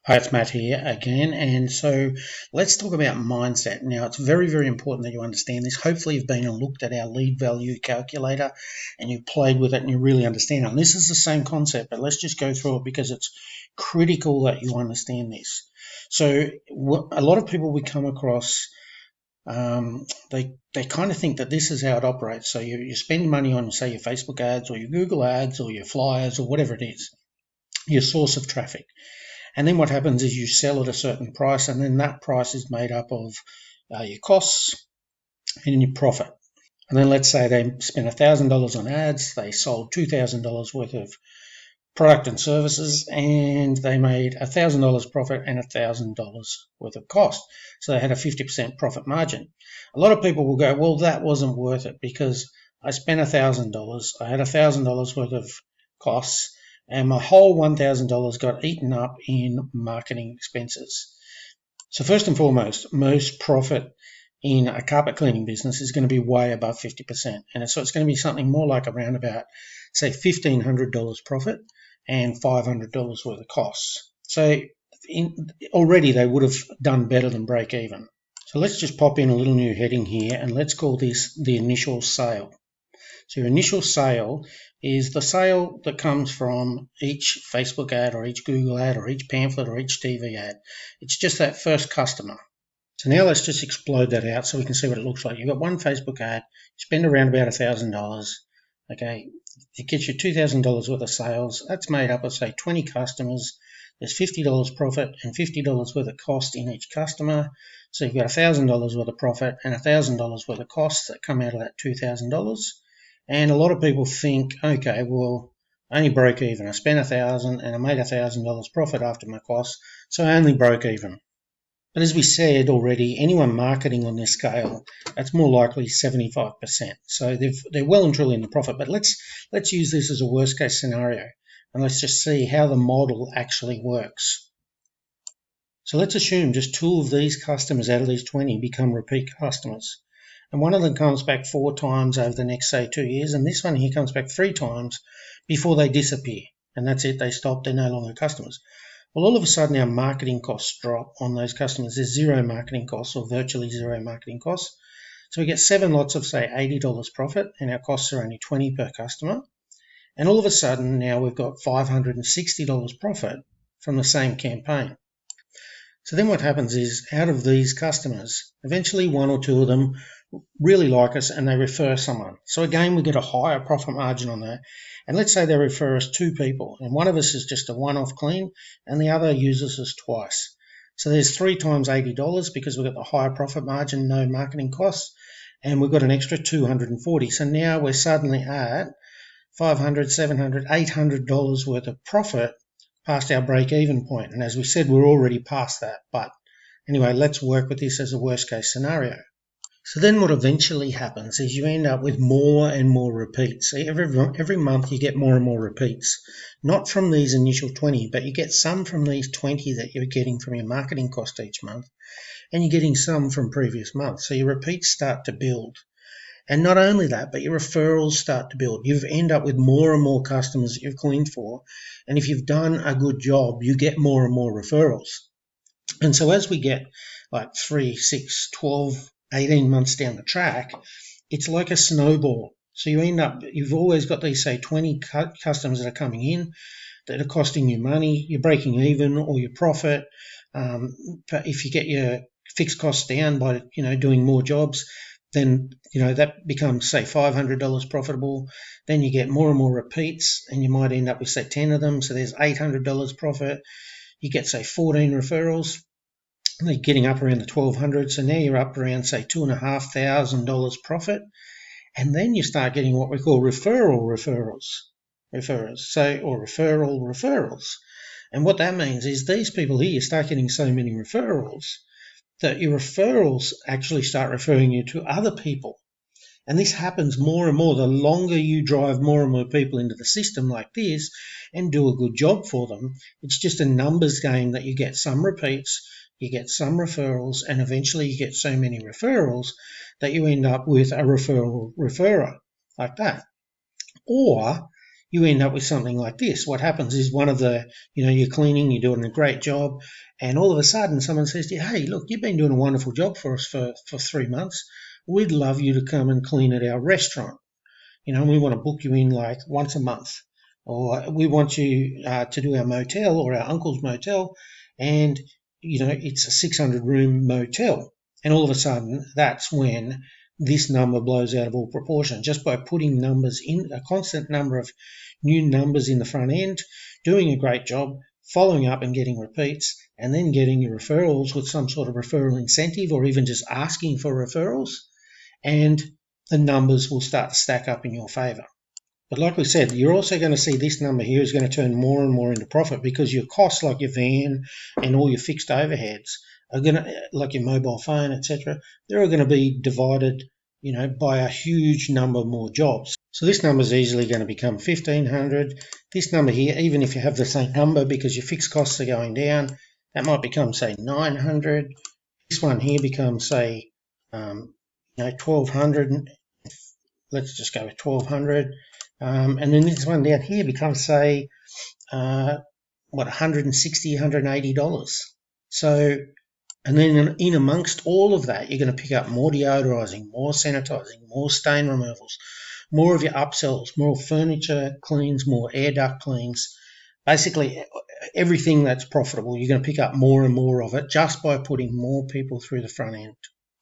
Hi, it's Matt here again. And so let's talk about mindset. Now, it's very, very important that you understand this. Hopefully, you've been and looked at our lead value calculator and you've played with it and you really understand it. And this is the same concept, but let's just go through it because it's critical that you understand this. So, a lot of people we come across, they kind of think that this is how it operates. So, you spend money on, say, your Facebook ads or your Google ads or your flyers or whatever it is, your source of traffic. And then what happens is you sell at a certain price, and then that price is made up of your costs and your profit. And then let's say they spent $1,000 on ads, they sold $2,000 worth of product and services, and they made $1,000 profit and $1,000 worth of cost. So they had a 50% profit margin. A lot of people will go, well, that wasn't worth it because I spent $1,000, I had $1,000 worth of costs, and my whole $1,000 got eaten up in marketing expenses. So first and foremost, most profit in a carpet cleaning business is going to be way above 50%. And so it's going to be something more like around about, say, $1,500 profit and $500 worth of costs. So already they would have done better than break even. So let's just pop in a little new heading here and let's call this the initial sale. So your initial sale is the sale that comes from each Facebook ad or each Google ad or each pamphlet or each TV ad. It's just that first customer. So now let's just explode that out so we can see what it looks like. You've got one Facebook ad, you spend around about $1,000. Okay, it gets you $2,000 worth of sales. That's made up of, say, 20 customers. There's $50 profit and $50 worth of cost in each customer. So you've got $1,000 worth of profit and $1,000 worth of costs that come out of that $2,000. And a lot of people think, okay, well, I only broke even. I spent $1,000 and I made $1,000 profit after my costs, so I only broke even. But as we said already, anyone marketing on this scale, that's more likely 75%. So they're well and truly in the profit. But let's use this as a worst case scenario, and let's just see how the model actually works. So let's assume just 2 of these customers out of these 20 become repeat customers. And one of them comes back 4 times over the next, say, 2 years, and this one here comes back 3 times before they disappear. And that's it, they stop, they're no longer customers. Well, all of a sudden our marketing costs drop on those customers. There's zero marketing costs or virtually zero marketing costs. So we get 7 lots of, say, $80 profit, and our costs are only $20 per customer. And all of a sudden now we've got $560 profit from the same campaign. So then what happens is, out of these customers, eventually 1 or 2 of them really like us and they refer someone. So again, we get a higher profit margin on that. And let's say they refer us 2 people, and one of us is just a one-off clean and the other uses us twice. So there's 3 times $80 because we've got the higher profit margin, no marketing costs, and we've got an extra $240. So now we're suddenly at $500, $700, $800 worth of profit past our break-even point. And as we said, we're already past that. But anyway, let's work with this as a worst-case scenario. So then what eventually happens is you end up with more and more repeats. So every month you get more and more repeats, not from these initial 20, but you get some from these 20 that you're getting from your marketing cost each month, and you're getting some from previous months. So your repeats start to build. And not only that, but your referrals start to build. You end up with more and more customers that you've cleaned for, and if you've done a good job, you get more and more referrals. And so as we get like 3, 6, 12, 18 months down the track, it's like a snowball. So you've always got these, say, 20 customers that are coming in that are costing you money. You're breaking even or your profit. But if you get your fixed costs down by, doing more jobs, then, that becomes, say, $500 profitable. Then you get more and more repeats and you might end up with, say, 10 of them. So there's $800 profit. You get, say, 14 referrals. They're getting up around the $1,200, so now you're up around, say, $2,500 profit, and then you start getting what we call referrals, or referrals. And what that means is these people here, you start getting so many referrals that your referrals actually start referring you to other people. And this happens more and more. The longer you drive more and more people into the system like this and do a good job for them, it's just a numbers game that you get some repeats, you get some referrals, and eventually you get so many referrals that you end up with a referral referrer like that. Or you end up with something like this. What happens is one of the, you're cleaning, you're doing a great job, and all of a sudden someone says to you, hey, look, you've been doing a wonderful job for us for 3 months. We'd love you to come and clean at our restaurant. We want to book you in like once a month. Or we want you to do our motel or our uncle's motel, and, it's a 600-room motel. And all of a sudden, that's when this number blows out of all proportion. Just by putting numbers in, a constant number of new numbers in the front end, doing a great job, following up and getting repeats, and then getting your referrals with some sort of referral incentive, or even just asking for referrals, and the numbers will start to stack up in your favour. But like we said, you're also going to see this number here is going to turn more and more into profit, because your costs, like your van and all your fixed overheads, are going to, like your mobile phone, etc., they're going to be divided, by a huge number more jobs. So this number is easily going to become 1,500. This number here, even if you have the same number because your fixed costs are going down, that might become, say, 900. This one here becomes, say, 1,200. Let's just go with 1,200. And then this one down here becomes, say, $160, $180. So, and then in amongst all of that, you're going to pick up more deodorizing, more sanitizing, more stain removals, more of your upsells, more furniture cleans, more air duct cleans. Basically, everything that's profitable, you're going to pick up more and more of it just by putting more people through the front end.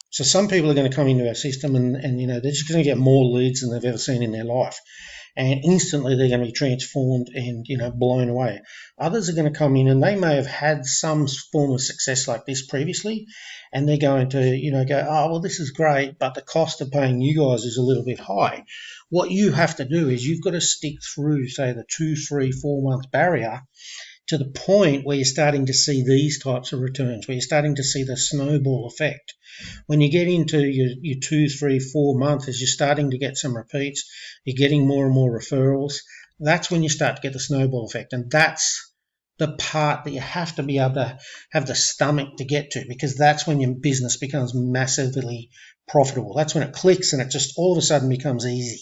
So some people are going to come into our system and they're just going to get more leads than they've ever seen in their life. And instantly they're going to be transformed and, blown away. Others are going to come in and they may have had some form of success like this previously, and they're going to, go, oh, well, this is great, but the cost of paying you guys is a little bit high. What you have to do is you've got to stick through, say, the 2, 3, 4 month barrier to the point where you're starting to see these types of returns, where you're starting to see the snowball effect. When you get into your 2, 3, 4 months, as you're starting to get some repeats, you're getting more and more referrals, that's when you start to get the snowball effect. And that's the part that you have to be able to have the stomach to get to, because that's when your business becomes massively profitable. That's when it clicks and it just all of a sudden becomes easy.